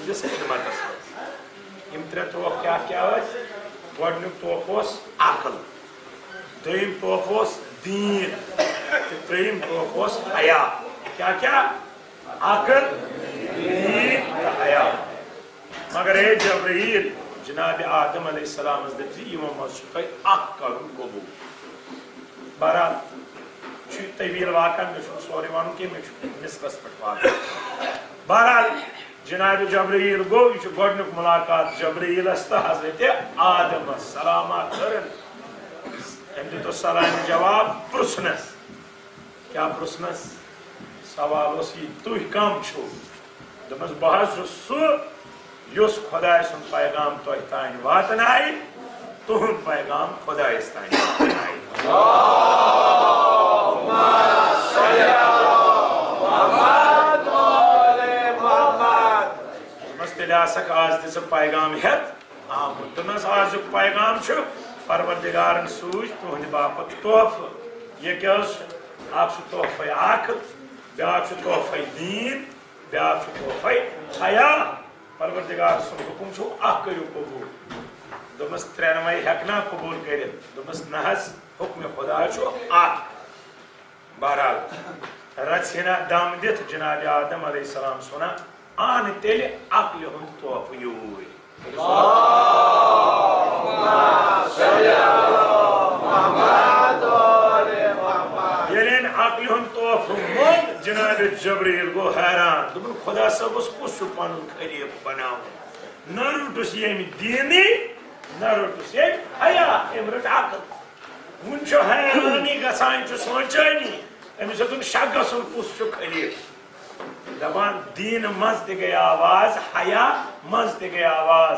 سندس خدمتس یم ترے توف کیا گۄڈنیُک توف اوس عقل دوٚیِم توف اوس دیٖن تہٕ ترٛیٚیِم توف اوس حیا کیا عقل دیٖن تہٕ حیا مگر اے جبرائیل جناب آدم علیہ السلام دپ یمو مز تۄہہِ اکھ کرُن قبوٗل بہرحال چھُ طویل واقعہ مےٚ چھُنہٕ سورُے وَنُن کینٛہہ مےٚ چھُ نصفس پٮ۪ٹھ واتُن بہرحال جناب جبرائیل گوٚو یہِ چھُ گۄڈنیُک مُلاقات جبرائیلس تہٕ حضرت آدمس سلامات کٔرٕن أمۍ دیُتُس سلامہِ جواب پرٛژھنس کیٛاہ پرٛژھنس سوال اوس یہِ تُہۍ کم چھِو دوٚپمس بہٕ حظ چھُس سُہ یُس خۄداے سُنٛد پیغام تۄہہِ تانۍ واتنایہِ تُہُنٛد پیغام خۄدایس تانۍ واتنایہِ دوٚپمس تیٚلہِ آسکھ آز تہِ ژٕ پیغام ہٮ۪تھ آمُت دوٚپمس آزُک پیغام چھُ پروردگارن سوٗزۍ تُہنٛدِ باپتھ تحفہٕ یہِ کیٛاہ حظ چھُ اکھ چھُ تحفے عقل بیٛاکھ چھُ تحفے دیٖن بیٛاکھ چھُ تحفے حیا پروردگار سُنٛد حُکُم چھُ اکھ کٔرِو قبوٗل دوٚپمس ترٛٮ۪نوَے ہٮ۪کہٕ نا قبوٗل کٔرِتھ دوٚپمس نہ حظ حُکمہِ خۄدا چھُ اکھ بہرحال رژھِ ہنا دم دِتھ جناب آدم علیہ السلام چھُ ونان اَن تیٚلہِ عقلہِ ہُنٛد تحفہٕ یوٗرۍ ییٚلہِ أمۍ عقلہِ ہُنٛد تحفہٕ موٚنگ جناب جبرائیل گوٚو حیران دوٚپُن خۄدا صٲبس کُس چھُ پنُن خلیٖفہٕ بناوُن نہ روٚٹُس ییٚمہِ دیٖنٕے نہ روٚٹُس ییٚمہِ حیا أمۍ رٔٹ عقل وُنہِ چھُ حیرانی گژھان یہِ چھُ سونٛچٲنی أمِس ہیوٚتُن شک گژھُن کُس چھُ خلیٖفہٕ دپان دیٖنہٕ منٛز تہِ گٔے آواز حیا منٛز تہِ گٔے آواز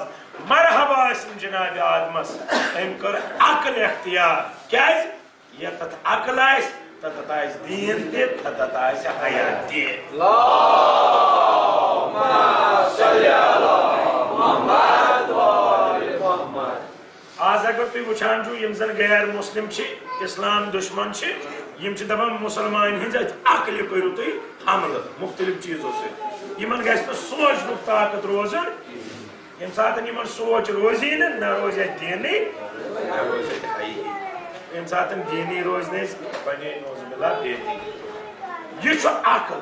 مرحبا ٲسِن جناب آدمس أمۍ کٔر عقل اختیار کیٛازِ ییٚتٮ۪تھ عقل آسہِ تتٮ۪تھ آسہِ دیٖن تہِ تتٮ۪تھ آسہِ حیا تہِ آز اگر تُہۍ وٕچھان چھُو یِم زن غیر مسلم چھِ اسلام دُشمن چھِ یِم چھِ دپان مُسلمان ہِنٛز اتھ عقلہِ کٔرِو تُہۍ حملہٕ مختلف چیٖزو سۭتۍ یِمن گژھِ نہٕ سونٛچنُک طاقت روزُن ییٚمہِ ساتہٕ یِمن سونٛچ روزی نہٕ نہ روزِ اتہِ دیٖنٕے نہ روزِ اتہِ حیی ییٚمہِ ساتہٕ دیٖنٕے روزِ نہٕ أسۍ بنے نوز بِلا بےدیٖنی یہِ چھُ عقل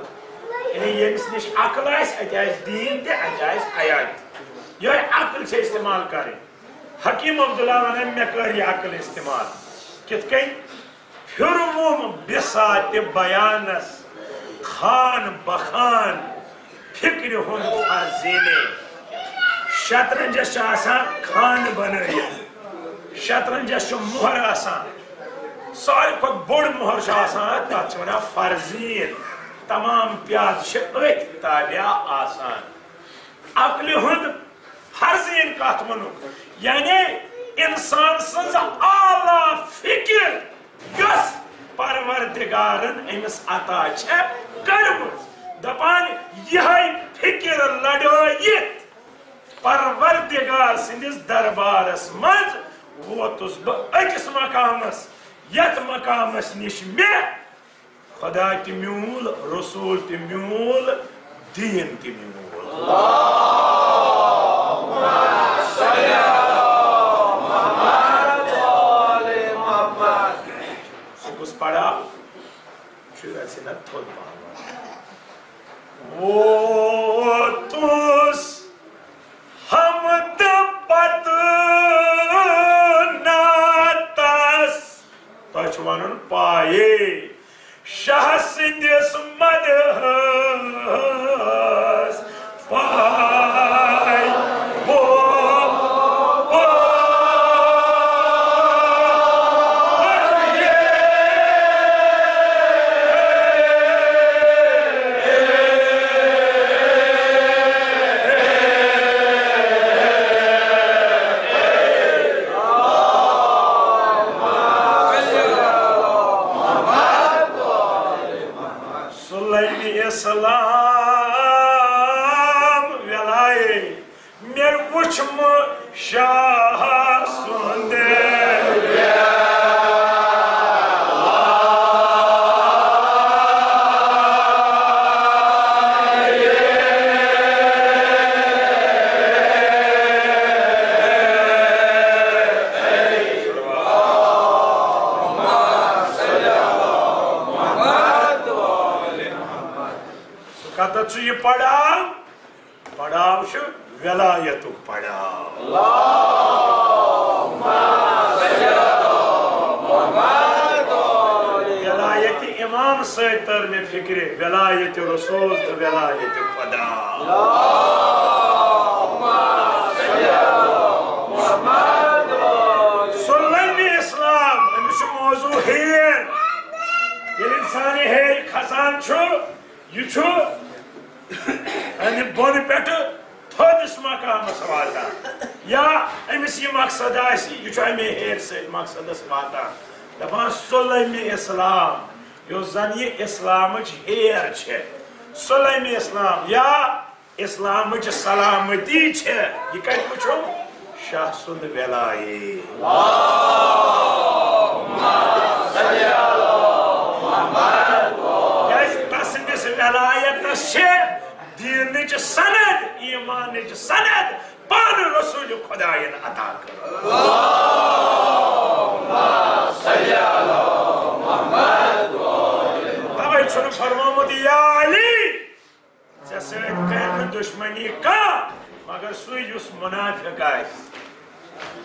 یعنی ییٚمِس نِش عقل آسہِ اتہِ آسہِ دیٖن تہِ اتہِ آسہِ حیا تہِ یِہوٚے عقل چھِ استعمال کرٕنۍ حکیٖم عبداللہ ونان مےٚ کٔر یہِ عقل استعمال کِتھ کٔنۍ پھِروُم بِساتہِ بیانس خان بخان فِکرِ ہُنٛد فرزینے شطرنجس چھِ آسان خانہٕ بنٲیِتھ شطرنجس چھُ مۄہر آسان ساروی کھۄتہٕ بوٚڑ مۄہر چھُ آسان تتھ چھِ ونان فرزیٖن تمام پیادٕ چھِ أتھۍ تابع آسان عقلہِ ہُنٛد فرزیٖن کتھ ووٚنُکھ یعنی انسان سٕنٛز اعلیٰ فِکر یۄس پروردگارن أمِس عطا چھےٚ کٔرمٕژ دپان یِہوٚے فِکر لڑٲیِتھ پروردگار سٕنٛدِس دربارس منٛز ووتُس بہٕ أکِس مقامس یتھ مقامس نِش مےٚ خۄدا تہِ میوٗل رسوٗل تہِ میوٗل دیٖن تہِ میوٗل سُہ کُس پڑاو شُرۍ آسہِ نا تھوٚد پہم ووتُس حمدٕ پتہٕ ناتس تۄہہِ چھُ ونُن پایے شاہ سٕنٛدِس مدہس پاے سلام ویلائے میر وچھم شاہ سندے حضرت یہ پڑھاو پڑھاو شو ولایت پڑھاو ولایت امام سیتر میں فکر ولایت رسول تو ولایت خدا سلمی اسلام امیش موضوع ہیر یہ انسانی ہیر خزان چھو یہ چھو بون پیٹ تھودس مقام واتا یا امس یہ مقصد آسی یہ چھو امی ہیر سے مقصد واتا دپان سلمی اسلام یو زن یہ اسلامچ ہیر چھے سلمی اسلام یا اسلامچ سلامتی چھے یہ کہت پوچھو شاہ سند ولائی تسندس ولایتس چھے دینچ سند ایمانچ سند پان رسول خداین عطا کر توے چھن فرمومت یا علی ژے سۭتۍ کَرِ نہٕ دشمنی کانٛہہ مگر سُے یُس منافق آسہِ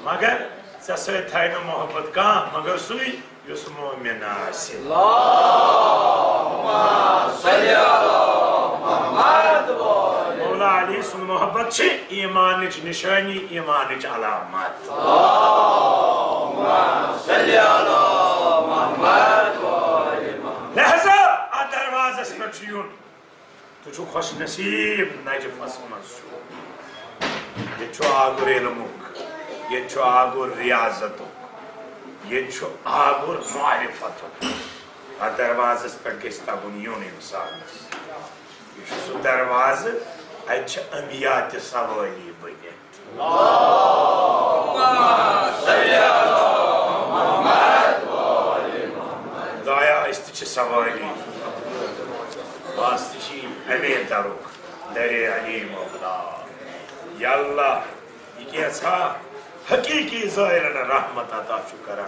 مگر ژے سۭتۍ تھایہِ نہٕ محبت کانٛہہ مگر سُے یُس مومن آسہِ مولا علی سُنٛد محبت چھِ ایمانٕچ نشٲنی ایمانٕچ علامت لہذا اتھ دروازس پٮ۪ٹھ چھُ یُن تو چھو خوش نصیب نجفس مز چھو یہ چھو آگر علمک یہ چھو آگر ریاضتک یہ چھو آگر معرفتک اتھ دروازس پٮ۪ٹھ گژھِ تگُن یُن انسانس یہ چھُ سُہ درواز اتہِ چھِ انبیاء تہِ سوٲری بٔنِتھ دایا أسۍ تہِ چھِ سوٲری واسطی امی درک در علی مولا یا اللہ یہ کیسا حقیقی ظاہرن رحمت عطا چھو کرا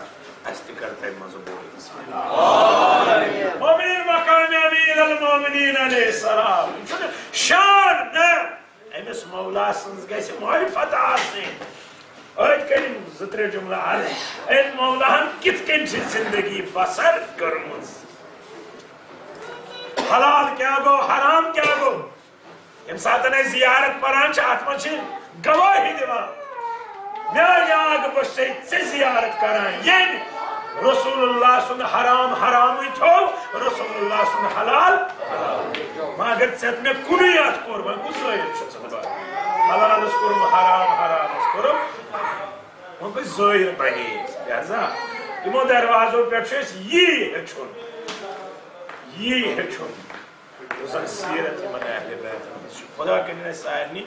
استی کرتے مضبوط انسان مومنین مقام امیر المومنین علیہ السلام شان نا امیس مولا سنز گیسے معرفت آسیں آیت کریم زتر جملہ عرض این مولا ہم کت کن سے زندگی بسر کرمز حلال کیا گو حرام کیا گو ام ساتنے زیارت پران چھ آتما چھ گواہی دیوا میانی آگ بشتے سے زیارت کران ین رسول اللہ سن حرام حرامی تھو رسول اللہ سن حلال مگر چیت میں کنیات کور من کس زائر چھت سکتا حلال اس کرم حرام حرام اس کرم من کس زائر بنی لہذا امو دروازوں پر چھس یہ چھن یہ ہچھن وزن سیرت من اہل بیت خدا کننے سائرنی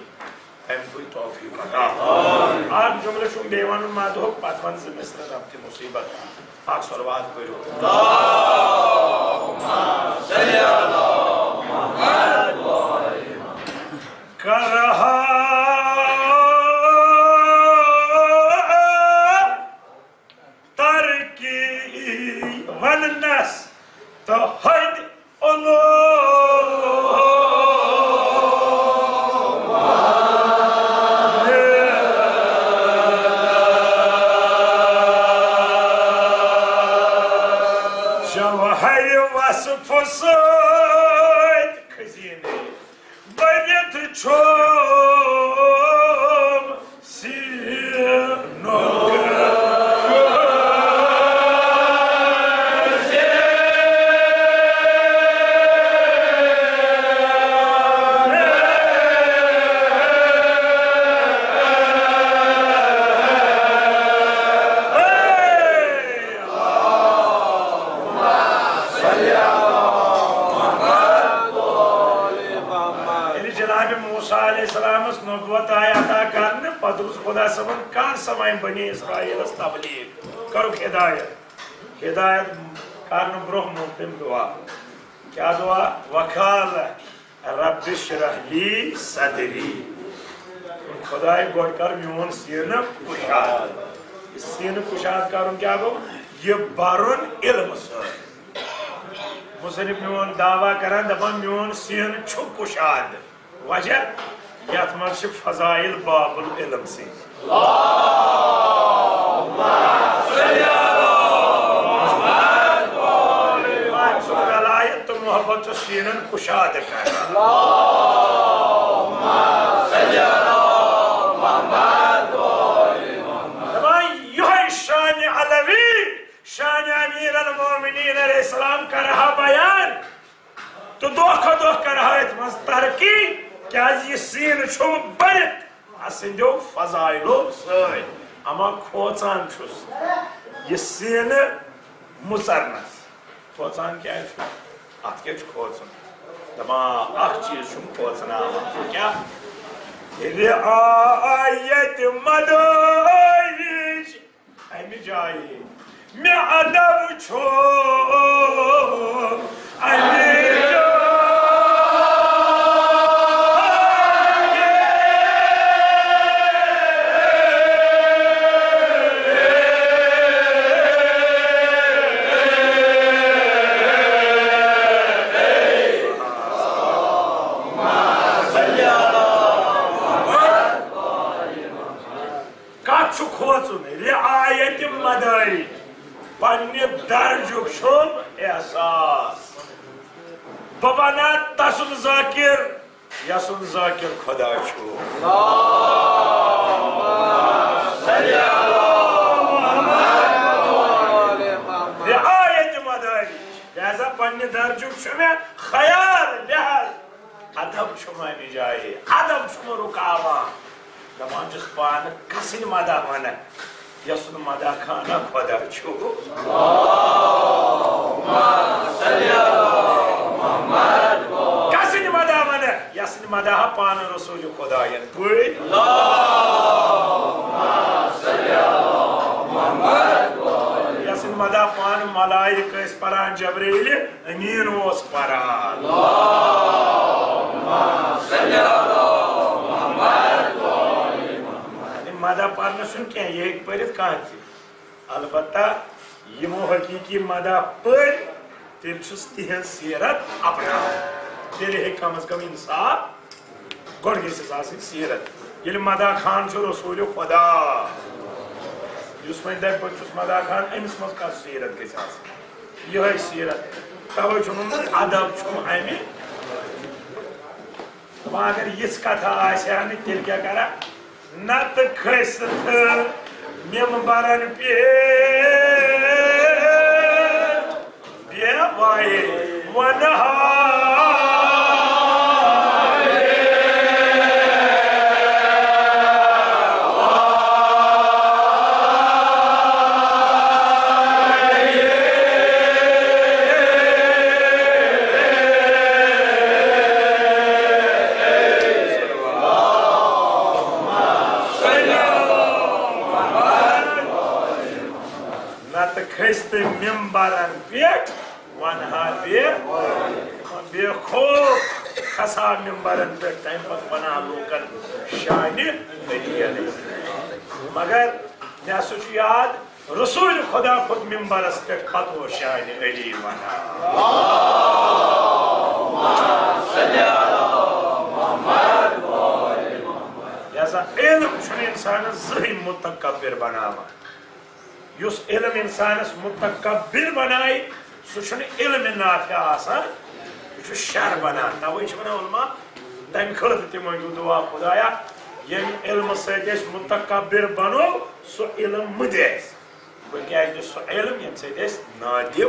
ہم کوئی توفیق عطا آج جملے شم دیوان مادھو پاتوان سے مصر ربط مصیبت آج صلوات کرو اللہم صلی اللہ محمد کرہا ترکی وننس تو حد جوہر وصف سید خزینے بریت چھوم سینو نبوت آیا عطا کرنے پدرس خدا صبر کار سمائیں بنی اسرائیل اس تبلیغ کرو ہدایت ہدایت کرنے بروح ممکن دعا کیا دعا وقال رب اشرح لی صدری خدای گوڑ کر میون سین کشاد اس سین کشاد کروں کیا گو یہ بارون علم سر مصنف میون دعویٰ کران دپان میون سین چھُ کشاد وجہ یتھ منٛز چھِ فضائل باب العلم سی سُہ ولایت تہٕ محبت چھُ سینن کشاد کران دپان یہوے شان علوی شان امیر المومنین علیہ السلام کرہا بیان تو دۄہ کھۄتہٕ دۄہ کرہا اتھ منٛز ترقی کیازِ یہِ سین چھُ بٔرِتھ اسنٛدیو فضائلو سۭتۍ اما کھوژان چھُس یہِ سینہٕ مُژرنس کھوژان کیازِ چھُ اتھ کیٛاہ چھُ کھوژُن دپان اکھ چیٖز چھُم کھوژناوان سُہ کیٛاہ رعایت مدارج امہِ جایہِ مےٚ ادب چھُ امہِ رعایت مدارج پننہِ درجُک چھُم احساس بہٕ بنا تسُنٛد ذٲکِر یسُنٛد ذٲکِر خۄدا چھُ رعایت مدارج لہذا پننہِ درجُک چھُ مےٚ خیال لحاظ ادب چھُم امہِ جایہِ ادب چھُم رُکاوان دپان چھُس پانہٕ کسٕنۍ مداح ونان یسُنٛد مداح خانہ خۄدا چھُ کسٕنۍ مداح ونان یسٕنٛدۍ مداح پانہٕ رسول خۄداین پٲٹھۍ یسٕنٛدۍ مداح پانہٕ ملائک ٲسۍ پران جبرائیل امین اوس پران مداح پرنہٕ چھُنہٕ کینٛہہ یہِ ہیٚکہِ پٔرِتھ کانٛہہ تہِ البتہ یِمو حقیٖقی مداح پٔرۍ تیٚلہِ چھُس تِہنٛز سیرت اپناوان تیٚلہِ ہیٚکہِ کم از کم انصاف گۄڈٕ گٔژھِس آسٕنۍ سیرت ییٚلہِ مداح خان چھُ رسول خۄدا یُس وۄنۍ دپہِ بہٕ چھُس مداح خان أمِس منٛز کۄس سیرت گژھِ آسٕنۍ یِہوے سیرت توے چھُ ووٚنمُت ادب چھُم امہِ وۄنۍ اگر یِژھ کتھا آسہِ ہا نہٕ تیٚلہِ کیٛاہ کران نتہٕ کھٔسِتھ ممبرن پٮ۪ٹھ بیوایے ونہا کھٔسۍ ممبرن پٮ۪ٹھ ونہا بے خوف کھسا ممبرن پٮ۪ٹھ تمہِ پتہٕ ونہا لوٗکن شانہِ علی علیہ مگر مےٚ ہسا چھُ یاد رسول خۄدا کھوٚت ممبرس پٮ۪ٹھ پتہٕ اوس شانہِ علی ونان لہذا علم چھُنہٕ انسانس زٕہٕنۍ متکبر بناوان یُس علم انسانس متکبر بنایہِ سُہ چھُنہٕ علم نافع آسان یہِ چھُ شر بنان توے چھِ ونان علما تمہِ خٲطرٕ تہِ مٲنگِو دعا خۄدایا ییٚمہِ علمہٕ سۭتۍ أسۍ متکبر بنو سُہ علم مہٕ دِ اَسہِ کیازِ سُہ علم ییٚمہِ سۭتۍ أسۍ نادِو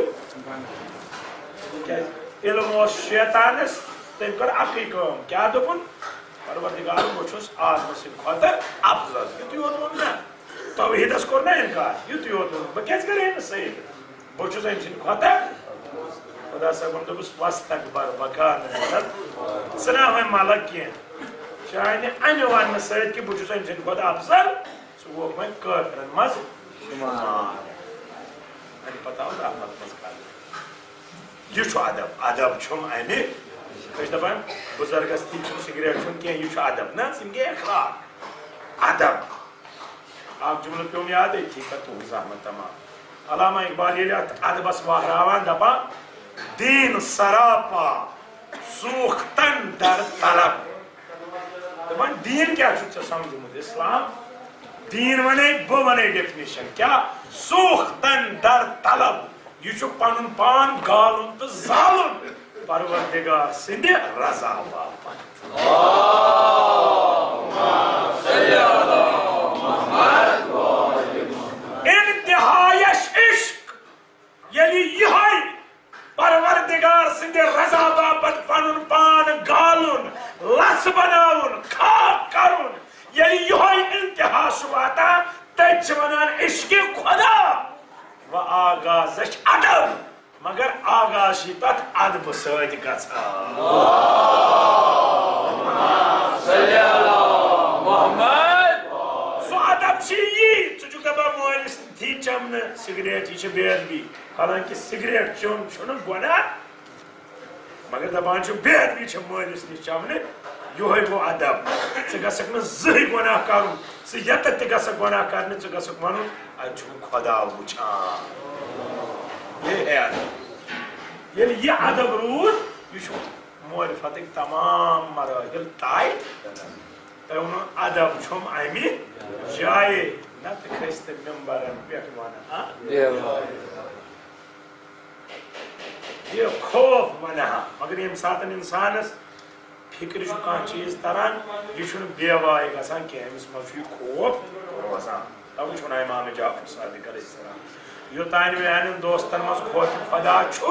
کیازِ علم اوس شیطانس تٔمۍ کٔر اکٕے کٲم کیاہ دوٚپُن پروردگار بہٕ چھُس آدمہٕ سٕنٛدِ کھۄتہٕ افضل یُتُے یوت ووٚن نا توحیٖدس کوٚر نا انکار یُتُے یوت ووٚن بہٕ کیازِ کرٕ أمِس سۭتۍ بہٕ چھُس أمۍ سٕنٛدِ کھۄتہٕ خۄدا صٲبن دوٚپُس وستکبر وکان ژٕ نا وۄنۍ ملک کینٛہہ چانہِ انہِ وننہٕ سۭتۍ کہِ بہٕ چھُس أمۍ سٕنٛدِ کھۄتہٕ افضل ژٕ ووٚکھ وۄنۍ کٲفرن منٛز شُمار وۄنۍ پتہ اوس اتھ منٛز کر یہِ چھُ ادب ادب چھُم امہِ أسۍ دپان بُزرگس تہِ چھُنہٕ سِگریٹ چیوٚن کینٛہہ یہِ چھُ ادب نہ یِم گٔے اخلاق ادب اکھ جملہٕ پیوٚم یاد أتھی کر تُہنٛز زحمت تمام علامہ اقبال ییٚلہِ اتھ ادبس واہراوان دپان دین سراپا سوختن در طلب. دپان دین کیا چھو سمجھمت اسلام؟ دین ونے بو ونے ڈیفینیشن کیا؟ سوختن در طلب. یہ چھو پنن پان گالن تو زالن پروردگار سندھ رضا باپت. انتہایش عشق یعنی یہ پروردگار سندھ رضا باپت پنن پان گالن لس بناون خاک کرن یعنی یہ انتہا شواتا تچ ونان عشق خدا و آغازش ادب مگر آغاز تت ادب سۭتۍ گژھان. سُہ ادب چھ یی ژٕ چھُکھ دپان مٲلِس دی چمنہٕ سگریٹ یہ چھ بے ادبی حالانکہ سگریٹ چیوٚن چھُنہٕ گۄناہ مگر دپان چھِ بے ادبی چھ مٲلِس نِش چمنہٕ یہوے گوٚو ادب. ژٕ گژھکھ نہٕ زٕہٕنۍ گۄناہ کرُن ژٕ ییٚتٮ۪تھ تہِ گژھکھ گۄناہ کرنہِ ژٕ گژھکھ ونُن اتہِ چھُ خدا وٕچھان. یہ ہے ادب. ییٚلہِ یہِ ادب روٗد یہِ چھُ معرفتٕکۍ تمام مراحل طے. تۄہہِ ووٚنوٕ ادب چھُم امہِ جایہِ نتہٕ کھٔسۍ تہٕ ممبرن پٮ۪ٹھ ونہٕ یہ خوف ونہا مگر ییٚمہِ ساتہٕ انسانس فکر چھُ کانٛہہ چیٖز تران یہِ چھُنہٕ بے واے گژھان کینٛہہ أمِس منٛز چھُ یہِ خوف روزان. تَوَے چھُ وَنان امام جعفر صادق علیہ السلام یوٚتانۍ میانٮ۪ن دوستن منٛز خوف خدا چھُ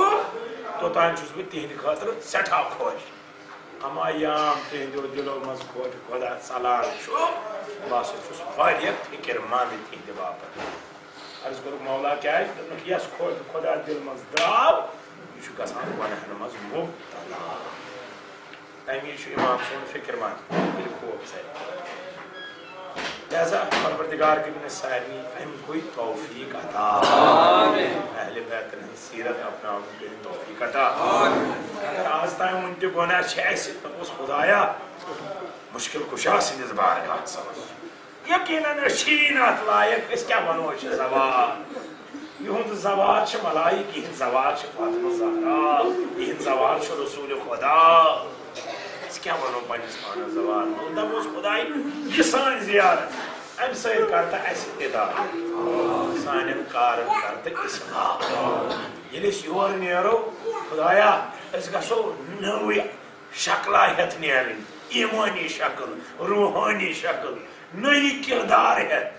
توٚتانۍ چھُس بہٕ تِہنٛدِ خٲطرٕ سٮ۪ٹھاہ خۄش. اما یام تِہنٛدیو دِلو منٛز خوف خدا ژلان چھُ بہٕ ہسا چھُس واریاہ فِکر منٛد تِہنٛدِ باپتھ. عرض کوٚرُکھ مولا کیٛازِ؟ دوٚپُکھ یس خوف خدا دِل منٛز درٛاو یہِ چھُ گژھان گۄناہن منٛز مُبتلا. تمی چھُ امام سُنٛد فِکر منٛد ییٚلہِ خوف ژلہِ. لہذا پروردگار کٔرِنۍ اَسہِ سارنٕے اَمہِ توفیق عطا. اہلِ بیتن ہٕنٛز سیرت اپناونُک کٔرِنۍ توفیق عطا. اگر آز تام وُنہِ تہِ گۄناہ چھِ اَسہِ دپوس خدایا مُشکل کُشا سٕنٛدِس بارگاہس منٛز یقیٖنن أسۍ چھی نہٕ اتھ لایق أسۍ کیٛاہ ونو أسۍ چھِ زوال. یِہُنٛد زوال چھِ ملایک یِہِنٛد زوال چھِ فاطمہ زہرا یِہِنٛد زوال چھُ رسوٗلِ خدا. أسۍ کیٛاہ ونو پننِس پانس زوال منٛز دپوس خداے یہِ سٲنۍ زیارت امہِ سۭتۍ کر تہٕ اسہِ ہدایت سانٮ۪ن کارن کر تہٕ اصلاح. ییٚلہِ أسۍ یورٕ نیرو خدایا أسۍ گژھو نٔوٕے شکلا ہٮ۪تھ نیرٕنۍ ایٖمٲنی شکل روحٲنی شکل نٔیی کردار ہٮ۪تھ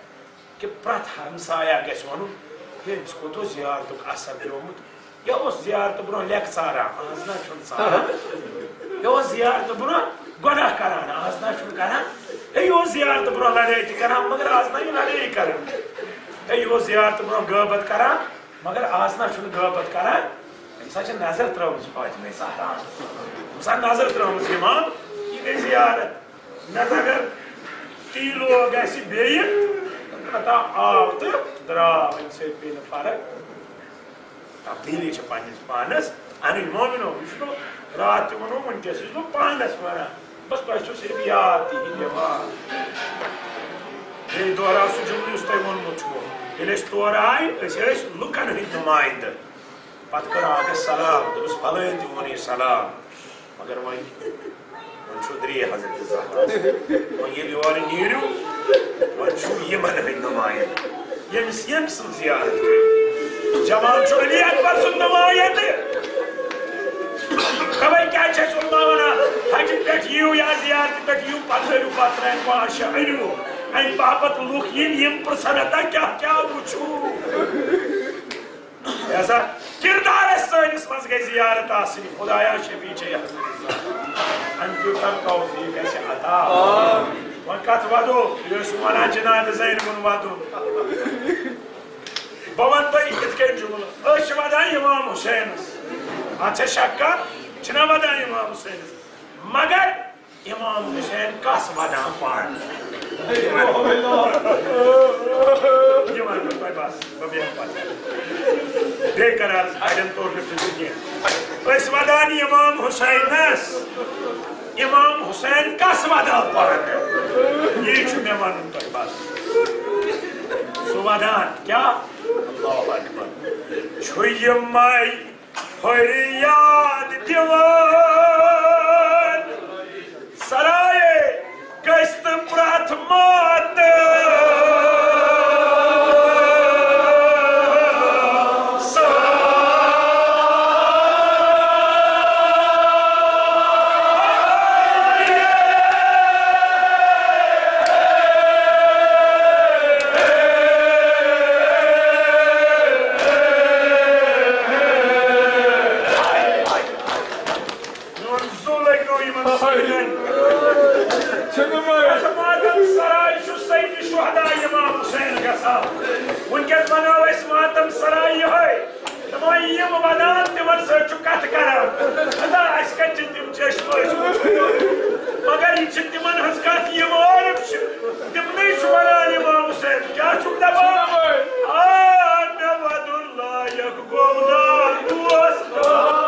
کہِ پرٛٮ۪تھ ہمسایا گژھِ ونُن ہے أمِس کوٚت اوس زیارتُک اثر پیومُت. یہِ اوس زیارتہٕ برونٛہہ لیٚکھٕ ژاران آز نہ چھُنہٕ ژاران. یہِ اوس زیارتہٕ برونٛہہ گۄناہ کران آز نہ چھُنہٕ کران. ہے یہِ اوس زیارتہٕ برونٛہہ لڑٲے تہِ کران مگر آز نہ یہِ لڑٲے کران. ہے یہِ اوس زیارتہٕ برونٛہہ غٲبت کران مگر آز نہ چھُنہٕ غٲبت کران. أمِس ہا چھِ نظر ترٲومٕژ فاطمہ زہرا. أمِس ہا نظر ترٲومٕژ اِمام یہِ گٔے زیارت نتہٕ اگر تی لوگ اَسہِ بیٚیہِ نتہٕ آو تہٕ درٛاو اَمہِ سۭتۍ پیٚیہِ نہٕ فرق. تبدیٖلی چھِ پننِس پانس انٕنۍ مومِنو یہِ چھُنہٕ راتھ تہِ ووٚنوٕ وٕنکٮ۪س چھُس بہٕ پانس ونان بس تۄہہِ چھُو صرف یاد تِہنٛدۍ دٮ۪ماغ. بیٚیہِ دۄہراو سُہ جملہٕ یُس تۄہہِ ووٚنمُت چھُو ییٚلہِ أسۍ تورٕ آے أسۍ ٲسۍ لُکن ہٕنٛدۍ نُمایندٕ. پتہٕ کٔر آگس سلام دوٚپُس فلٲنۍ تہِ ووٚن یہِ سلام مگر وۄنۍ چھُو درٛے حضرت زہرا. وۄنۍ ییٚلہِ یورٕ نیٖرِو وۄنۍ چھُو یِمن ہٕنٛدۍ نُمایندٕ ییٚمِس ییٚمہِ سٕنٛز زیارت کٔرِو. جوان چھُ علی اکبر سُنٛد نُمایندٕ. توے کیٛازِ چھِ اَسہِ علما ونان حجہِ پٮ۪ٹھ یِیِو یا زیارتہِ پٮ۪ٹھ یِیِو پتہٕ ہٲیِو پتھرَن 5-6 أنِو امہِ باپتھ لُکھ یِن یِم پرژھن اتا کیٛاہ کیٛاہ وٕچھو. لہذا کردارس سٲنِس منٛز گژھِ زیارت آسٕنۍ خدایا شفیٖع چھے امہِ کیُتھ کر توفیٖق اَسہِ عطا. وۄنۍ کتھ ودو یہِ ٲسوٕ ونان جناب زینبُن ودُن. بہٕ ونہٕ تۄہہِ یِتھ کٔنۍ جملہٕ أسۍ چھِ ودان امام حُسینس. اتھ چھا شک کانٛہہ چھِنا ودان امام حُسینس مگر امام حُسین کس ودان پانہٕ. یہِ ونہٕ بہٕ تۄہہِ بس بہٕ بیٚہمہٕ پتہٕ بیٚیہِ کرٕ عرض اڑٮ۪ن توٚر نہٕ فِکر کینٛہہ. أسۍ ودان امام حُسینس امام حُسین کس ودان پانہٕ یی چھُ مےٚ ونُن تۄہہِ بس. سُہ ودان کیٛاہ اللہ اکبر چھُ یِمے فریاد دیوان سرائے گشت پرات مات ونکس بنو اس ماتم سرائی ہوئے تمہیں یہ ونان تمن سے چکت کران خدا اس کچھ تم چشم مگر یہ تمن ہز کت یہ عالم تم نہیں ونان امام حسین کیا چھک دبا نود اللہ یک گمدان دوست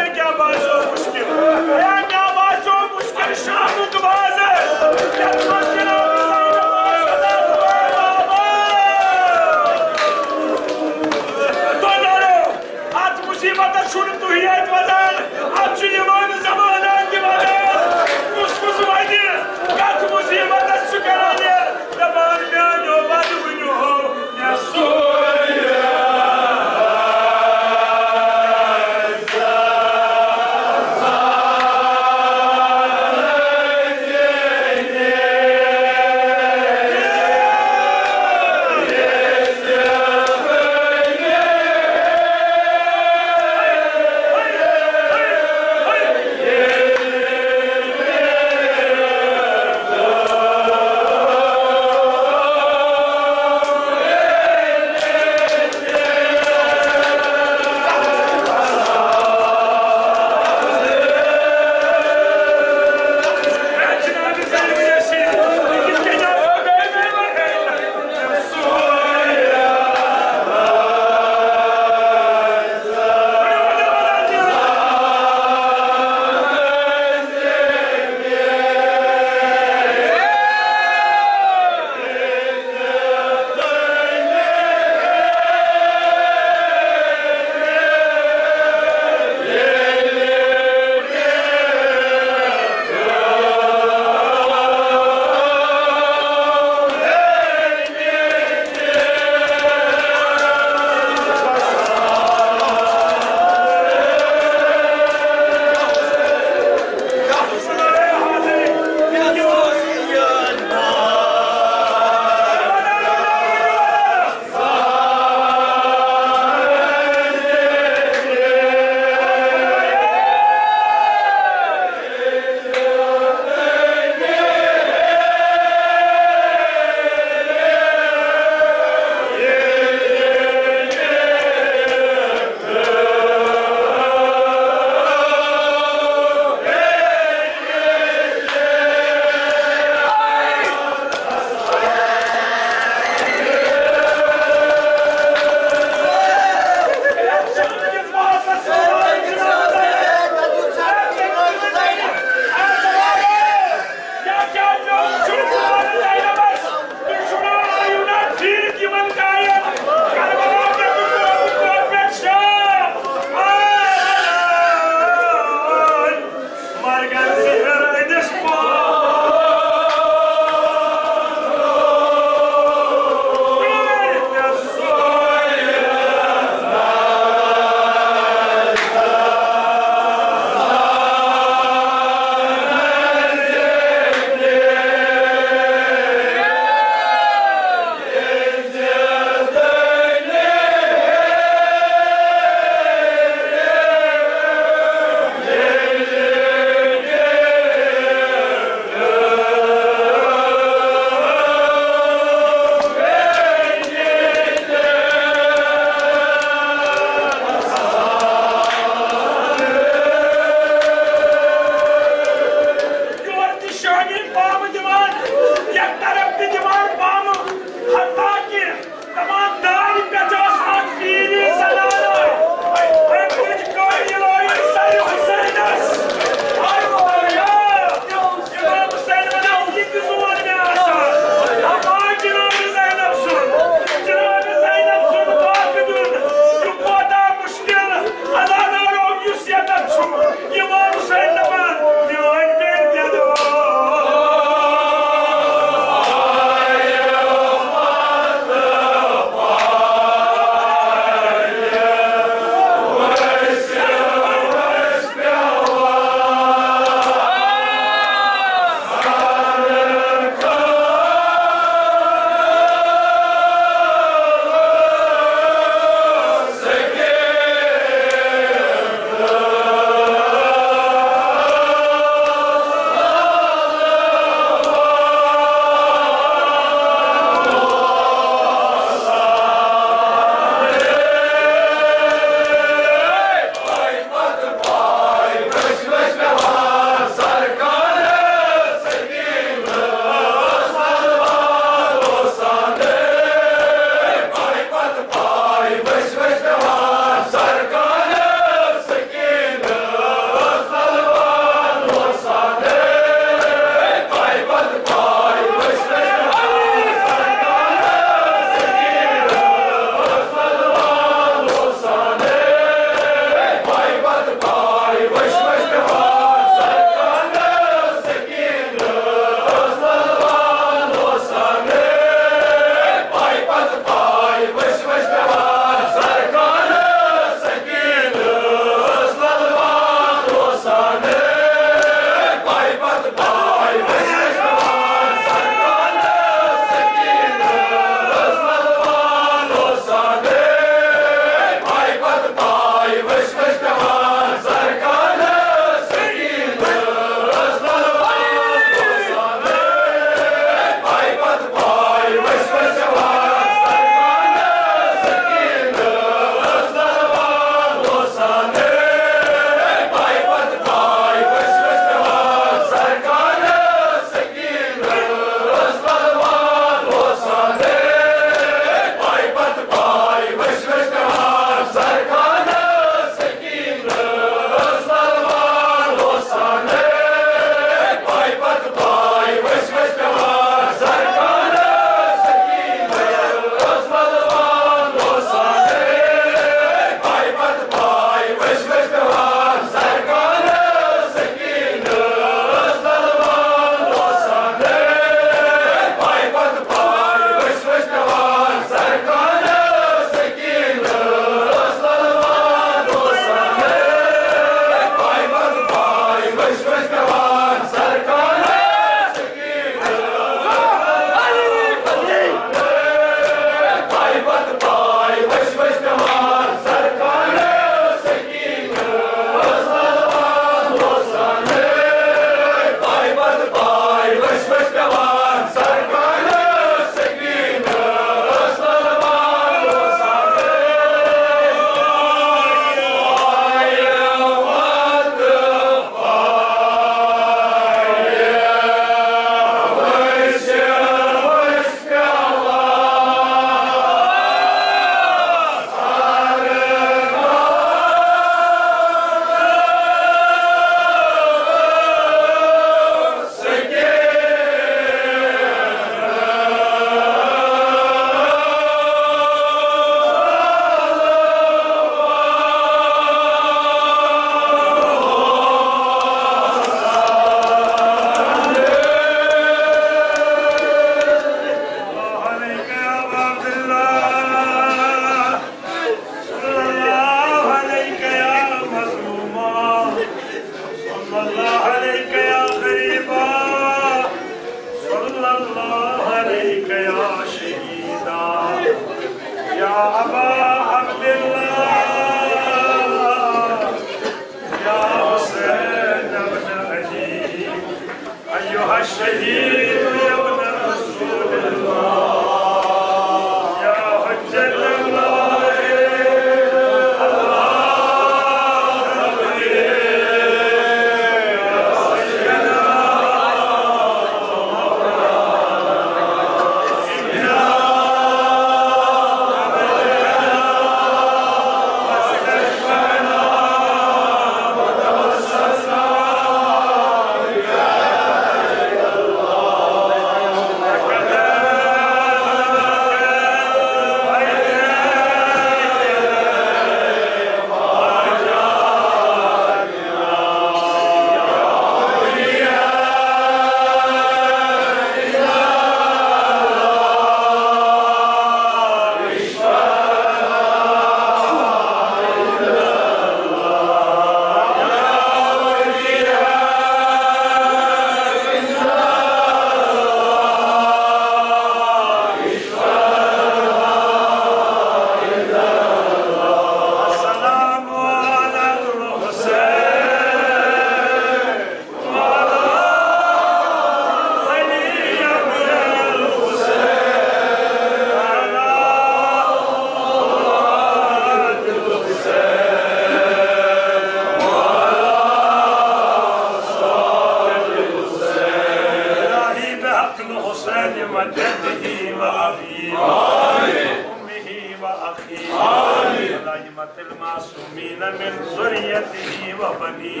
وجده وأبيه وأمه وأخيه ولائمة المعصومين من ذريته وبنيه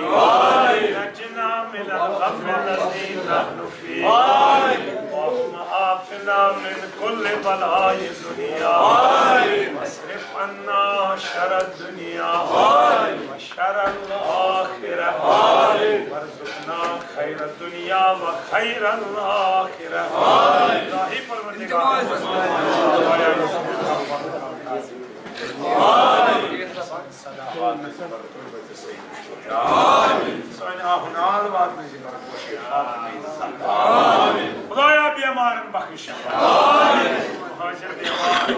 نجنا من الغم الذي نحن فيه اللهم عافنا من كل بلاء الدنيا واصرف عنا شر الدنيا وشر الآخرة وارزقنا خير الدنيا وخير الآخرة الہی پروردگار خدایا بیمارن بخش حاضر بیمار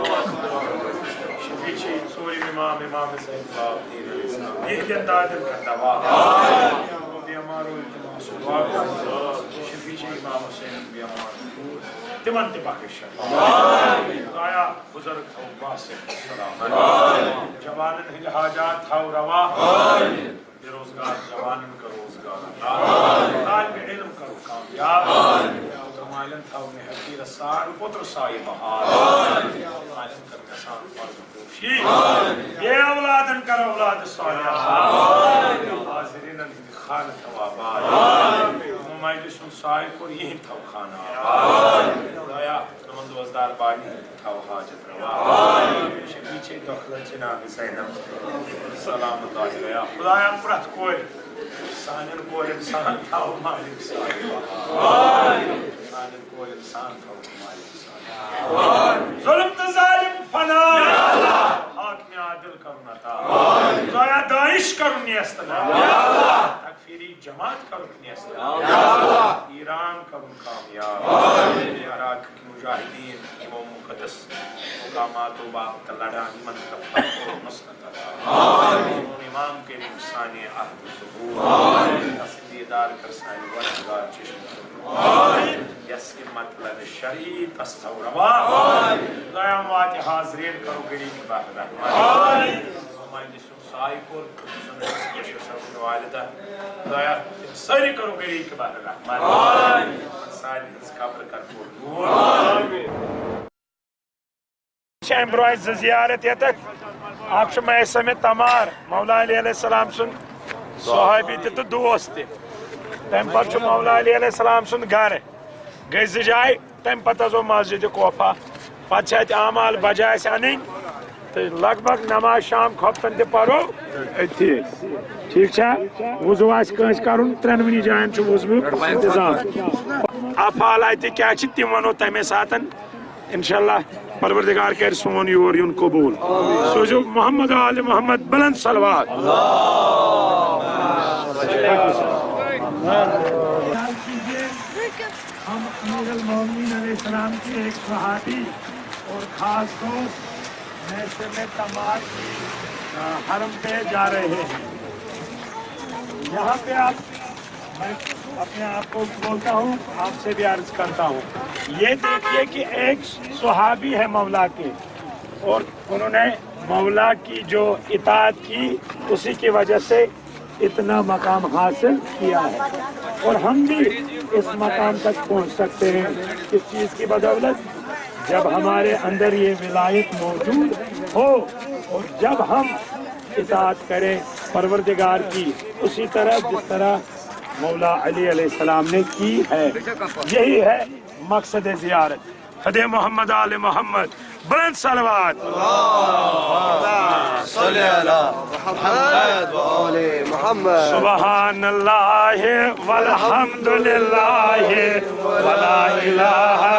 شفیع سوری امام سید یہ دادن کا دوا بیمار شفیع امام حسین بیمار تمن تے بخش خدایا بزرگ تھو واسع سلام جوانن ہند حاجات تھو روا بے روزگار جوانن کا روزگار طالب علم کرو کامیاب مائلن تھو محبی رسان پتر سائی بہار مائلن کر کسان فرض پوشی یہ اولادن کر اولاد صالحہ حاضرین خالد تواباد مجلسن سائے پر یہی تھو خانہ خدایا نمند وزدار بانی تھو حاجت روا شفیچے دخلت جناب زینب سلامت آجایا خدایا پرت کوئی سانن کو انسان تھو مالک سائے سانن کو انسان تھو مالک سائے ظلم تظالم فنا حاکم عادل کرنتا خدایا داعش کرن نیستنا تکفیری جماعت کرن نیستنا ایران کرن کامیاب عراق کی مجاہدین امام مقدس مقامات و باقت لڑانی من تفاق و مسکت امام کے نفسانی عہد ظہور تصدیدار کرسانی وردگار چشم یس کی مطلب شریع تستوروا خدایا موات حاضرین کرو گریب باہ رحمان مجلسن سائی پر سنرس سب والدہ خدایا ساری کرو گریب باہ رحمان ساری اس قبر کر پور دور امبروائز زیارت یتک آپ میسم تمار مولا علیہ السلام سن صحابی تو دوست تم پتہ مولا علیہ السلام سن گھر گئی زٕ جائے تم پتہ گو مسجد کوفہ پتہ اعمال بجائے ان تو لگ بھگ نماز شام کھوپتن تہ پرو اتھی ٹھیک وضو آس کرن ترنونی جائن وضو انتظام افعال اتہ کیا تم ونو تمے سات انشاءاللہ پروردگار کر سون یور یون قبول سوزو محمد آل محمد بلند صلوات ہم امیر المومنین علیہ السلام کے ایک صحابی اور خاص دوست میسم تمار کی حرم پہ جا رہے ہیں یہاں پہ میں اپنے آپ کو بولتا ہوں آپ سے بھی عرض کرتا ہوں یہ دیکھیے کہ ایک صحابی ہے مولا کے اور انہوں نے مولا کی جو اطاعت کی اسی کی وجہ سے اتنا مقام حاصل کیا ہے اور ہم بھی اس مقام تک پہنچ سکتے ہیں اس چیز کی بدولت جب ہمارے اندر یہ ولایت موجود ہو اور جب ہم اطاعت کریں پروردگار کی اسی طرح جس طرح مولا علی علیہ السلام نے کی ہے یہی ہے مقصد زیارت خدے محمد آل محمد بلند صلوات صلی علی محمد و آل محمد سبحان اللہ والحمد للہ ولا الہ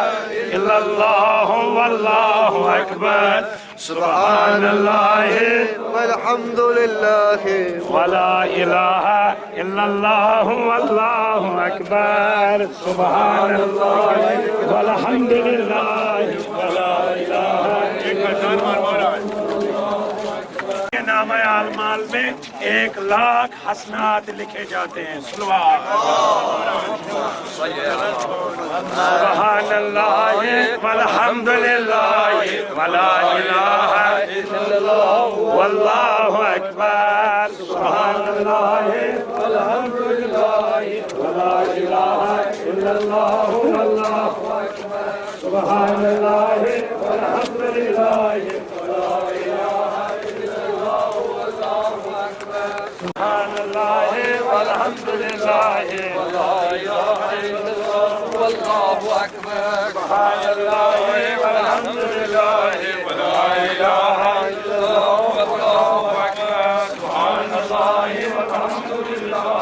الا اللہ واللہ اکبر سبحان اللہ والحمد للہ ولا الہ الا اللہ واللہ اکبر سبحان اللہ والحمد للہ ولا الہ نام اعمال میں 1,00,000 حسنات لکھے جاتے ہیں سبحان اللہ والحمد للہ ولا الہ الا اللہ واللہ اکبر سبحان اللہ والحمد للہ ولا الہ الا اللہ واللہ اکبر سبحان اللہ والحمد للہ ولا الہ الا اللہ واللہ اکبر سبحان اللہ والحمد للہ ولا الہ الا اللہ واللہ اکبر سبحان اللہ والحمد للہ ولا الہ الا اللہ واللہ اکبر سبحان اللہ والحمد للہ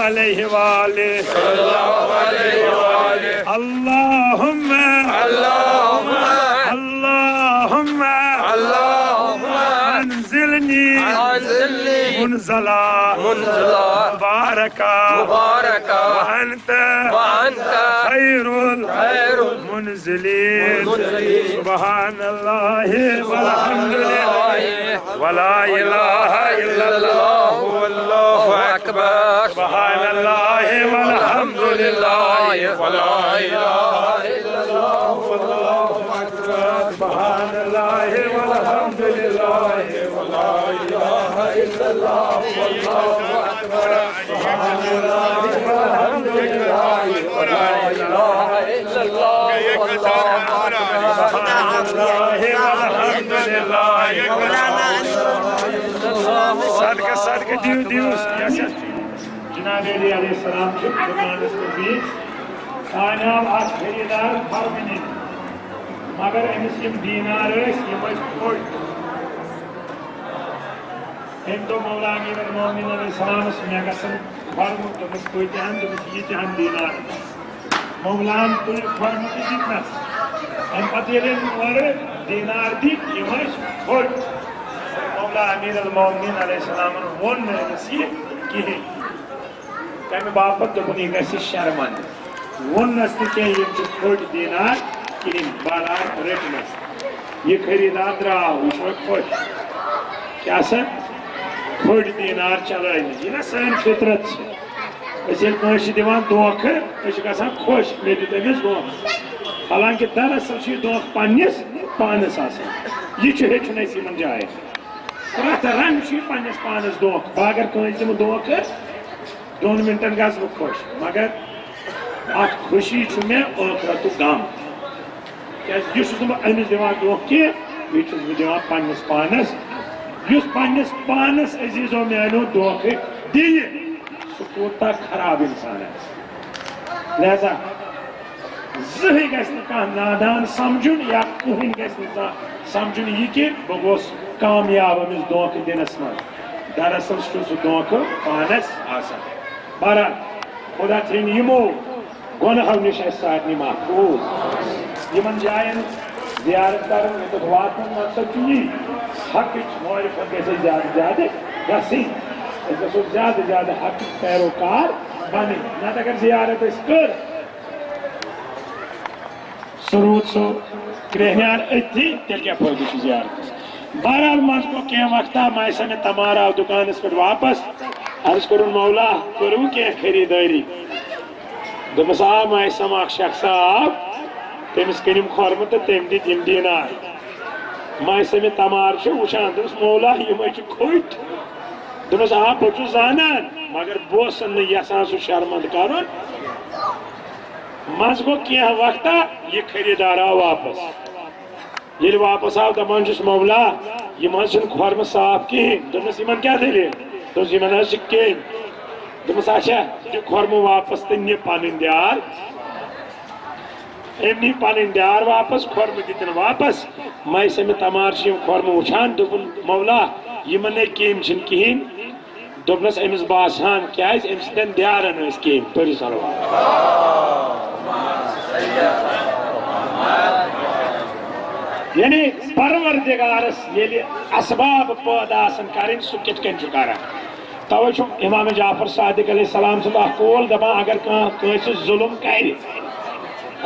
علیہ وآلہ اللہم انزلنی منزلا مبارکا وانت خیر المنزلین سبحان اللہ والحمد للہ ولا الہ الا اللہ واللہ اکبر سبحان اللہ والحمد للہ ولا الہ الا اللہ واللہ اکبر سبحان اللہ والحمد للہ ولا الہ الا اللہ واللہ اکبر سبحان اللہ والحمد للہ ولا الہ الا اللہ واللہ اکبر سبحان اللہ والحمد للہ صدقہ صدقہ دیو جناب علی علیہ السلام چھو دکانس پر بھی آنیاو آج خریدار فرمنی مگر امس یم دینار اس یم اس کوئی تو مولا امیر المومنین علیہ السلام اس میں گسن فرمو تمس کوئی تہن تمس یہ تہن دینار مولان تل فرمو کی جتنس ام پتیلین اور دینار دی یم اس کوئی مولا امیر المومنین علیہ السلام ون نصیب کی تمہیں باپت دپن یہ گژھِ شرمند ونس تہ یہ کھوٹ دینار کہین بالا رٹنس یہ خریدار درٛاو یہ چھُ خوش کیا سا کھوٹ دینار چلٲومٕتۍ یہ نا سٲنۍ فطرت چھِ أسۍ ییٚلہِ کٲنٛسہِ دِوان دھوکہٕ أسۍ چھِ گژھان خوش مےٚ دیُت أمِس دھوکہٕ حالانکہِ دراصل چھُ یہِ دھوکہٕ پننِس پانس آسان یہ چھُ ہیٚچھُن اَسہِ یِمن جاین پرٛٮ۪تھ رنٛگہٕ چھُ یہِ پننِس پانس دھوکہٕ بہٕ اگر کٲنٛسہِ دِمہٕ دھوکہٕ 2 منٹن گژھٕ بہٕ خوش مگر اتھ خوشی چھُ مےٚ ٲخرتُک غم کیٛازِ یہِ چھُس نہٕ بہٕ أمِس دِوان دھوکہٕ کینٛہہ یہِ چھُس بہٕ دِوان پننِس پانس یُس پننِس پانس عزیزو میانیو دھوکہٕ دِیہِ سُہ کوٗتاہ خراب انسان آسہِ لہذا زٕہٕنۍ گژھِ نہٕ کانٛہہ نادان سمجھُن یا کٕہٕنۍ گژھِ نہٕ کانٛہہ سمجھُن یہِ کہِ بہٕ گوس کامیاب أمِس دھوکہٕ دِنس منٛز دراصل چھُ سُہ دھوکہٕ پانس آسان بہرحال خدا تھٲیِن یِمو گۄنہو نِش اَسہِ سارنٕے محفوٗظ یِمن جاین زیارت کرُن یوٚتَتھ واتُن مقصد چھُ یی حقٕچ معرفت گژھِ اَسہِ زیادٕ زیادٕ گژھٕنۍ أسۍ گژھو زیادٕ زیادٕ حقٕچ پیروکار بنٕنۍ نتہٕ اگر زیارت أسۍ کٔر سُہ روٗد سُہ کرٛہنیار أتھی تیٚلہِ کیٛاہ فٲیدٕ چھُ زیارتس بہرحال منٛز گوٚو کینٛہہ وقتہ مایسا مےٚ تمار آو دُکانس پٮ۪ٹھ واپس عرض کوٚرُن مولا کوٚروٕ کینٛہہ خریٖدٲری دوٚپمس آ مایسم اکھ شخصا آو تٔمِس کٔنِم کھۄرمہٕ تہٕ تٔمۍ دِتۍ یِم دینار مایسا مےٚ تمار چھُ وٕچھان دوٚپُس مولا یِمے چھِ کھوٚٹۍ دوٚپمس آ بہٕ چھُس زانان مگر بہٕ اوسُس نہٕ یژھان سُہ شرمنٛد کرُن منٛز گوٚو کینٛہہ وقتہ یہِ خریٖدار آو واپس ییٚلہِ واپس آو دپان چھُس مولا یِم حظ چھِنہٕ کھۄرمہٕ صاف کِہیٖنۍ دوٚپمس یِمن کیٛاہ دٔلیٖل دوٚپُس یِمن حظ چھِ کیٚمۍ دوٚپمس اچھا دِ کھۄرمہٕ واپس تہٕ نہِ پنٕنۍ دیار أمۍ نی پنٕنۍ دیار واپس کھۄرمہٕ دِتِن واپس مایسا مےٚ تمار چھِ یِم کھۄرمہٕ وٕچھان دوٚپُن مولا یِمن نَے کیٚمۍ چھِنہٕ کِہیٖنۍ دوٚپنس أمِس باسان کیٛازِ أمۍ سٕنٛدٮ۪ن دیارن ٲسۍ کیٚمۍ پٔرِو صلوات یعنی پروردگارس ییٚلہِ اسباب پٲدٕ آسن کرٕنۍ سُہ کِتھ کٔنۍ چھُ کران توے چھُ امام جعفر صادق علیہ السلام سُنٛد اکھ قول دپان اگر کانٛہہ کٲنٛسہِ ظُلم کرِ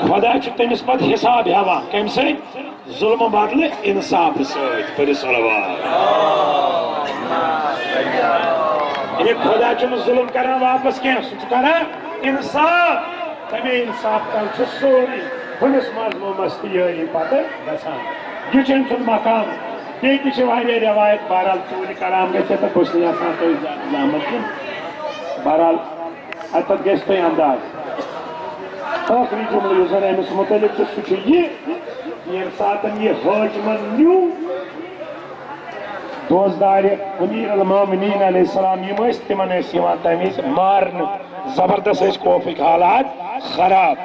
خدا چھُ تٔمِس پتہٕ حساب ہٮ۪وان کمہِ سۭتۍ ظُلمہٕ بدلہٕ انصافہٕ سۭتۍ پٔرِو صلوات یعنی خدا چھُنہٕ ظُلم کران واپس کینٛہہ سُہ چھُ کران انصاف تمے انصاف تل چھُ سورُے ہُمِس مضموٗمس تہِ یٲری پتہٕ گژھان یہِ چھُ أمۍ سُنٛد مقام بیٹی واریاہ روایت بہرحال ژوٗرِ کرام گژھِ تہٕ بہٕ چھُس نہٕ یژھان تُہۍ زامت کِنۍ بہرحال اتھ گژھِ تۄہہِ انداز ٲخری جملہٕ یُس زن أمِس متعلق چھُ سُہ چھُ یہِ ییٚمہِ ساتہٕ یہِ حٲکِمن نیوٗ دوزدارِ أمیٖر المومنیٖن علیہ السلام یِم ٲسۍ تِمن ٲسۍ یِوان تمہِ وِزِ مارنہٕ زبردست ٲسۍ خوفٕکۍ حالات خراب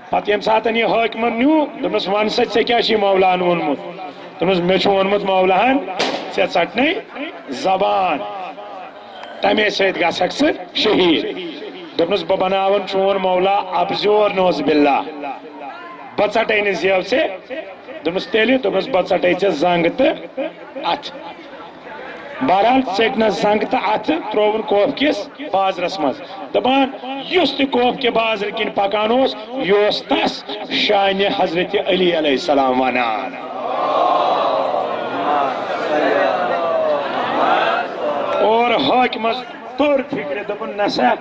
پتہٕ ییٚمہِ ساتہٕ یہِ حٲکِمن نیوٗ دوٚپنس ون سا ژےٚ کیٛاہ چھُے مولان ووٚنمُت دوٚپنس مےٚ چھُ ووٚنمُت مولہن ژےٚ ژٹنَے زبان تمے سۭتۍ گژھکھ ژٕ شہیٖد دوٚپنس بہٕ بناون چون مولا ابزور نوز باللہ بہٕ ژٹے نہٕ زیو ژےٚ دوٚپنس تیٚلہِ دوٚپنس بہٕ ژٹے ژےٚ زنٛگ تہٕ اتھٕ بہرحال ژٔٹنس زنٛگ تہٕ اتھٕ ترٛووُن کوف کِس بازرس منٛز دپان یُس تہِ کوف کہِ بازرٕ کِنۍ پکان اوس یہِ اوس تس شانہِ حضرت علی علیہ السلام ونان اور حاکمس توٚر فکرِ دوٚپُن نسا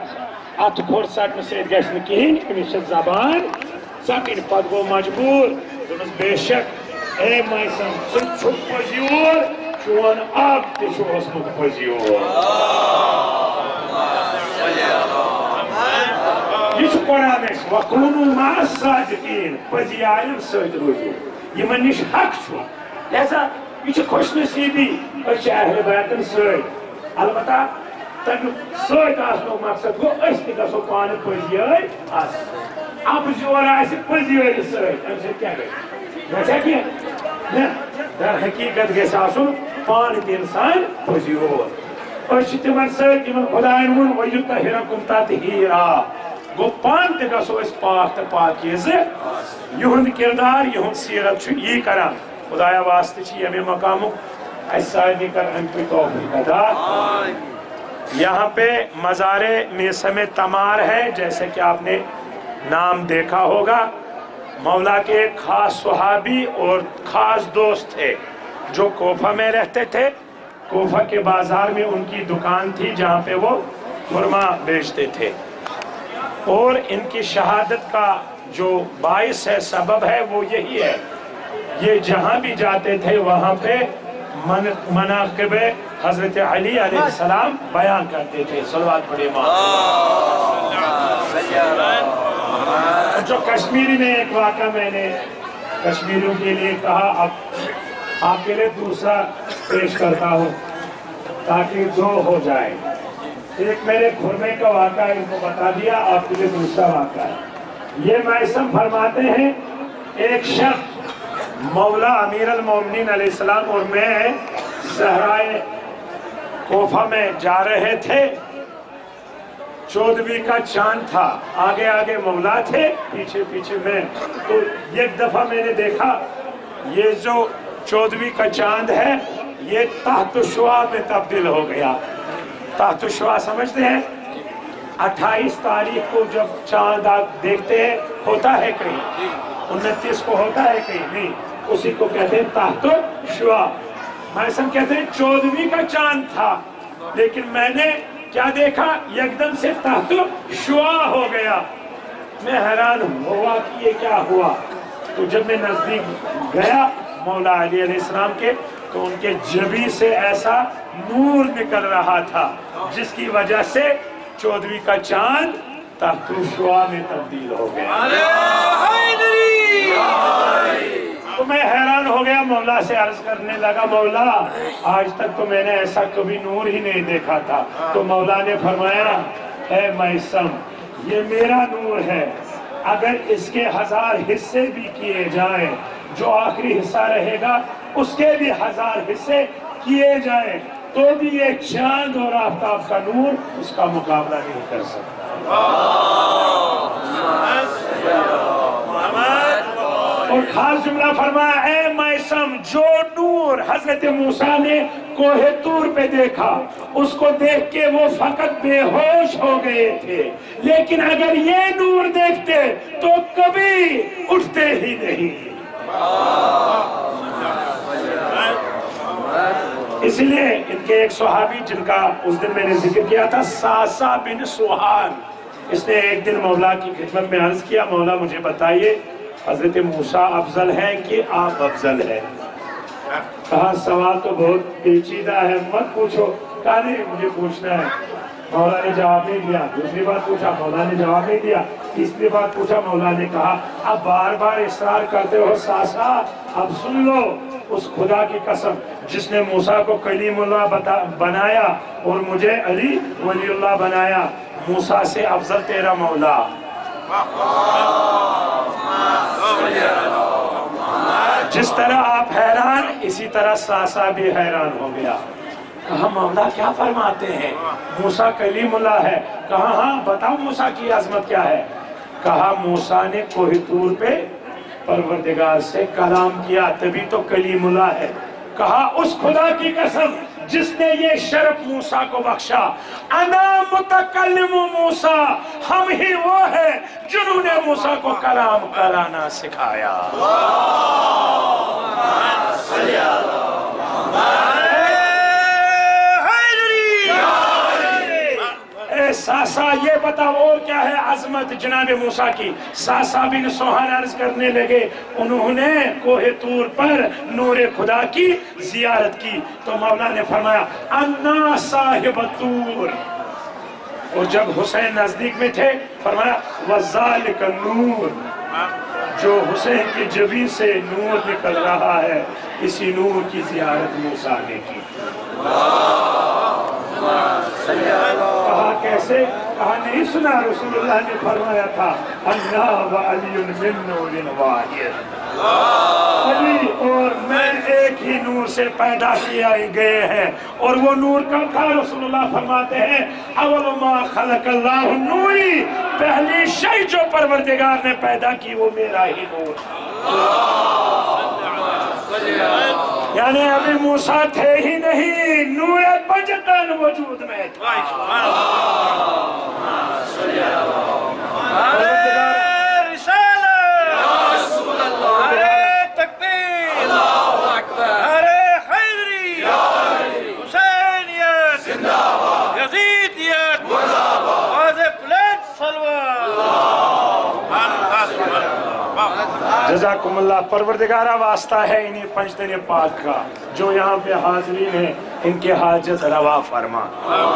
اتھ کھوٚر ژٹنہٕ سۭتۍ گژھِ نہٕ کِہیٖنۍ أمِس چھِ زبان ژٹٕنۍ پتہٕ گوٚو مجبوٗر دوٚپنس بے شک اے میسم ژٕ چھُکھ پٔزیور چون اب تہِ چھُ اوسمُت پٔزیور یہ چھُ قرآن اَسہِ وَقوٗنُوا مع الصادقیٖن پٔزی عالم سۭتۍ روٗزِو یِمن نِش حق چھُ لہذا یہ چھُ خوش نصیٖبی أسۍ چھِ اہلِ بیتن سۭتۍ البتہ تمیُک سۭتۍ آسنُک مقصد گوٚو أسۍ تہِ گژھو پانہٕ پٔزیٲرۍ آسٕنۍ ابزور آسہِ پٔزیٲرۍ سۭتۍ اَمہِ سۭتۍ کیٛاہ گژھِ گژھیٛا کینٛہہ نہ در حقیٖقت گژھِ آسُن پانہٕ تہِ اِنسان پٔزیور أسۍ چھِ تِمن سۭتۍ یِمن خۄداین ووٚن وَیُطہِرَکُم تطہیٖرا گوٚو پانہٕ تہِ گژھو أسۍ پاک تہٕ پاکیٖزٕ یِہُنٛد کِردار یِہُنٛد سیٖرت چھُ یی کران خدایا واسطہٕ چھِ ییٚمہِ مقامُک اَسہِ سارنٕے کر اَمہِ پٮ۪ٹھ توفیٖق عطا یہاں پہ مزار میثم تمار ہے جیسے کہ آپ نے نام دیکھا ہوگا مولا کے ایک خاص صحابی اور خاص دوست تھے جو کوفہ میں رہتے تھے کوفہ کے بازار میں ان کی دکان تھی جہاں پہ وہ خرما بیچتے تھے اور ان کی شہادت کا جو باعث ہے سبب ہے وہ یہی ہے یہ جہاں بھی جاتے تھے وہاں پہ مناقب حضرت علی علیہ السلام بیان کرتے تھے صلوات پڑھے جو کشمیری میں ایک واقعہ میں نے کشمیریوں کے لیے کہا اب آپ کے لیے دوسرا پیش کرتا ہوں تاکہ دو ہو جائے ایک میرے خرمے کا واقعہ ان کو بتا دیا آپ کے لیے دوسرا واقعہ ہے یہ میثم فرماتے ہیں ایک شخص مولا امیر المومنین علیہ السلام اور میں صحرائے کوفہ میں جا رہے تھے 14ویں کا چاند تھا آگے آگے مولا تھے پیچھے پیچھے میں تو ایک دفعہ میں نے دیکھا یہ جو 14ویں کا چاند ہے یہ تحت شعاع میں تبدیل ہو گیا تحت شعاع سمجھتے ہیں 28 تاریخ کو جب چاند آپ دیکھتے ہیں ہوتا ہے کہیں 29 کو ہوتا ہے کہیں نہیں اسی کو کہتے ہیں تحت شعاع میثم کہتے ہیں 14ویں کا چاند تھا لیکن میں نے کیا دیکھا یکدم سے تحت شعاع ہو گیا میں حیران ہوا کہ یہ کیا ہوا تو جب میں نزدیک گیا مولا علی علیہ السلام کے تو ان کے جبی سے ایسا نور نکل رہا تھا جس کی وجہ سے 14ویں کا چاند تحت شعاع میں تبدیل ہو گیا تو میں حیران ہو گیا مولا سے عرض کرنے لگا مولا آج تک تو میں نے ایسا کبھی نور ہی نہیں دیکھا تھا تو مولا نے فرمایا اے میثم یہ میرا نور ہے اگر اس کے 1000 حصے بھی کیے جائیں جو آخری حصہ رہے گا اس کے بھی 1000 حصے کیے جائیں تو بھی یہ چاند اور آفتاب کا نور اس کا مقابلہ نہیں کر سکتا اور خاص جملہ فرمایا اے میثم جو نور حضرت موسیٰ نے کوہ طور پہ دیکھا اس کو دیکھ کے وہ فقط بے ہوش ہو گئے تھے لیکن اگر یہ نور دیکھتے تو کبھی اٹھتے ہی نہیں اس لیے ان کے ایک صحابی جن کا اس دن میں نے ذکر کیا تھا ساسا بن سوحان اس نے ایک دن مولا کی خدمت میں عرض کیا مولا مجھے بتائیے حضرت موسیٰ افضل ہے کہ آپ افضل ہے کہا سوال تو بہت پیچیدہ ہے، مت پوچھو۔ کہا نہیں مجھے پوچھنا ہے۔ مولا نے جواب نہیں دیا۔ دوسری بات پوچھا، مولا نے جواب نہیں دیا۔ تیسری بات پوچھا، مولا نے کہا اب بار بار اصرار کرتے ہو ساسا، اب سن لو اس خدا کی قسم جس نے موسیٰ کو کلیم اللہ بنایا اور مجھے علی ولی اللہ بنایا، موسیٰ سے افضل تیرا مولا۔ جس طرح آپ حیران، اسی طرح ساسا بھی حیران ہو گیا۔ کہا مولا کیا فرماتے ہیں؟ موسیٰ کلیم اللہ ہے۔ کہا ہاں بتاؤ موسیٰ کی عظمت کیا ہے؟ کہا موسیٰ نے کوہ طور پہ پروردگار سے کلام کیا، تبھی تو کلیم اللہ ہے۔ کہا اس خدا کی قسم جس نے یہ شرف موسیٰ کو بخشا، انا متکلم موسیٰ، ہم ہی وہ ہیں جنہوں نے موسیٰ کو کلام کرانا سکھایا۔ ساسا یہ بتاؤ اور کیا ہے عظمت جناب موسیٰ کی؟ ساسا بن سوہان عرض کرنے لگے انہوں نے کوہ طور پر نور خدا کی زیارت کی تو مولا نے فرمایا انا صاحب طور، اور جب حسین نزدیک میں تھے فرمایا وذالک النور، جو حسین کی جبین سے نور نکل رہا ہے اسی نور کی زیارت موسیٰ نے کی۔ کہا کیسے؟ کہا نہیں سنا رسول اللہ نے فرمایا تھا انا وعلی من نور واحد، علی اور میں ایک ہی نور سے پیدا کیا گئے ہیں۔ اور وہ نور کب تھا؟ رسول اللہ فرماتے ہیں اول ما خلق اللہ نوری، پہلی شے جو پروردگار نے پیدا کی وہ میرا ہی نور تھا۔ یعنی ابھی موسیٰ تھے ہی نہیں، نور بجتن وجود میں تھا۔ جزاکم اللہ۔ پروردگارہ واسطہ ہے انہی پنجتن پاک کا جو یہاں پہ حاضرین ہیں، ان کے حاجت روا فرما،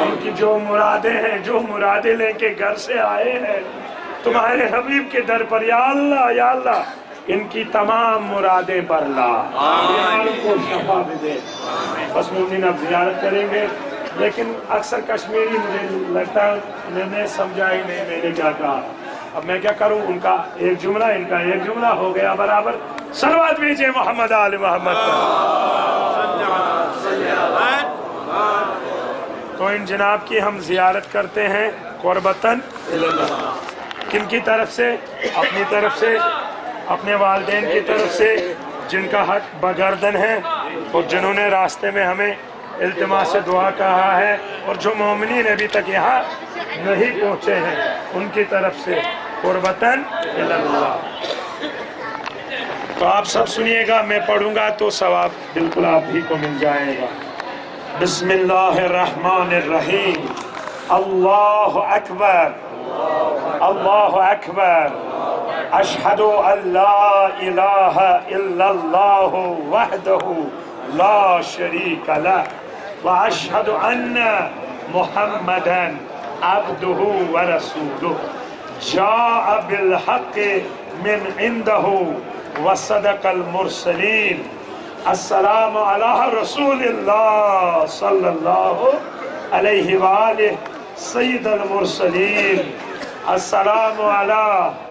ان کی جو مرادیں ہیں، جو مرادیں لے کے گھر سے آئے ہیں تمہارے حبیب کے در پر، یا اللہ یا اللہ ان کی تمام مرادیں برلا، بیماروں کو شفا بھی دے۔ بس مومنین اب زیارت کریں گے، لیکن اکثر کشمیری مجھے لگتا ہے میں نے سمجھا ہی نہیں میں نے کیا کہا۔ اب میں کیا کروں، ان کا ایک جملہ ان کا ایک جملہ ہو گیا برابر۔ صلوات بھیجئے محمد آل محمد تو ان جناب کی ہم زیارت کرتے ہیں قربتاً کن کی طرف سے؟ اپنی طرف سے، اپنے والدین کی طرف سے جن کا حق بگردن ہے اور جنہوں نے راستے میں ہمیں التماس دعا کہا ہے، اور جو مومنین ابھی تک یہاں نہیں پہنچے ہیں ان کی طرف سے قربتاً اللہ۔ تو آپ سب سنیے گا، میں پڑھوں گا تو ثواب بالکل آپ ہی کو مل جائے گا۔ بسم اللہ الرحمن الرحیم۔ اللہ اکبر اللہ اکبر، اشہد ان لا الہ الا اللہ وحدہ لا شریک لہ واشہد ان محمدا عبدہ ورسولہ جاء بالحق من عندہ وصدق المرسلین۔ السلام علی رسول اللہ صلی اللہ علیہ وآلہ سید المرسلین۔ السلام علی